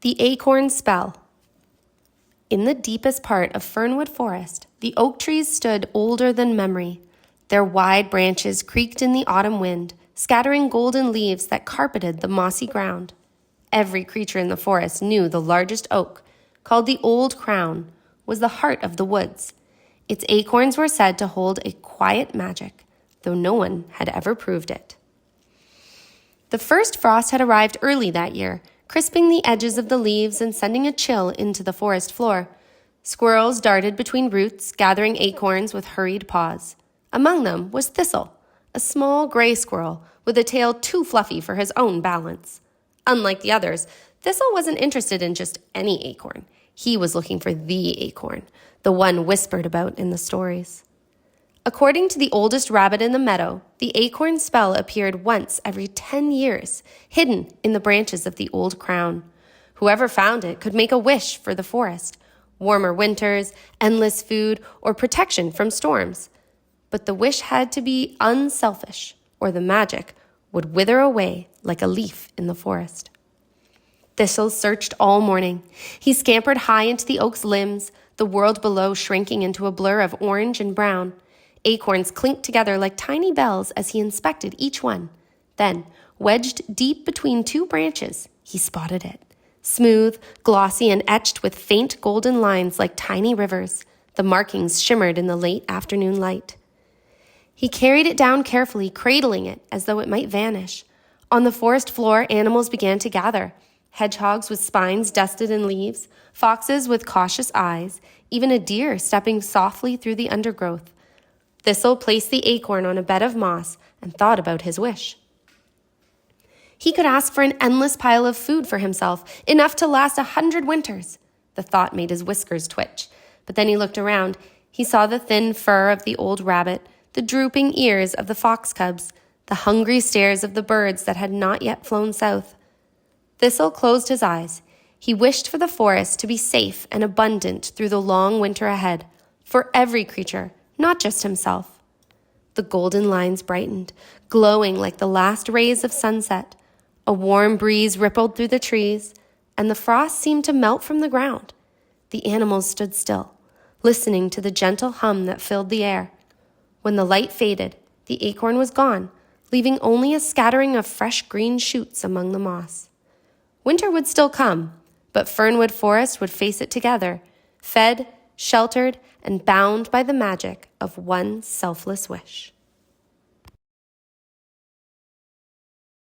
The Acorn Spell. In the deepest part of Fernwood Forest, the oak trees stood older than memory. Their wide branches creaked in the autumn wind, scattering golden leaves that carpeted the mossy ground. Every creature in the forest knew the largest oak, called the Old Crown, was the heart of the woods. Its acorns were said to hold a quiet magic, though no one had ever proved it. The first frost had arrived early that year, crisping the edges of the leaves and sending a chill into the forest floor. Squirrels darted between roots, gathering acorns with hurried paws. Among them was Thistle, a small gray squirrel with a tail too fluffy for his own balance. Unlike the others, Thistle wasn't interested in just any acorn. He was looking for the acorn, the one whispered about in the stories. According to the oldest rabbit in the meadow, the acorn spell appeared once every 10 years, hidden in the branches of the Old Crown. Whoever found it could make a wish for the forest: warmer winters, endless food, or protection from storms. But the wish had to be unselfish, or the magic would wither away like a leaf in the forest. Thistle searched all morning. He scampered high into the oak's limbs, the world below shrinking into a blur of orange and brown. Acorns clinked together like tiny bells as he inspected each one. Then, wedged deep between two branches, he spotted it. Smooth, glossy, and etched with faint golden lines like tiny rivers, the markings shimmered in the late afternoon light. He carried it down carefully, cradling it as though it might vanish. On the forest floor, animals began to gather. Hedgehogs with spines dusted in leaves, foxes with cautious eyes, even a deer stepping softly through the undergrowth. Thistle placed the acorn on a bed of moss and thought about his wish. He could ask for an endless pile of food for himself, enough to last 100 winters. The thought made his whiskers twitch, but then he looked around. He saw the thin fur of the old rabbit, the drooping ears of the fox cubs, the hungry stares of the birds that had not yet flown south. Thistle closed his eyes. He wished for the forest to be safe and abundant through the long winter ahead, for every creature, not just himself. The golden lines brightened, glowing like the last rays of sunset. A warm breeze rippled through the trees, and the frost seemed to melt from the ground. The animals stood still, listening to the gentle hum that filled the air. When the light faded, the acorn was gone, leaving only a scattering of fresh green shoots among the moss. Winter would still come, but Fernwood Forest would face it together, fed, sheltered, and bound by the magic of one selfless wish.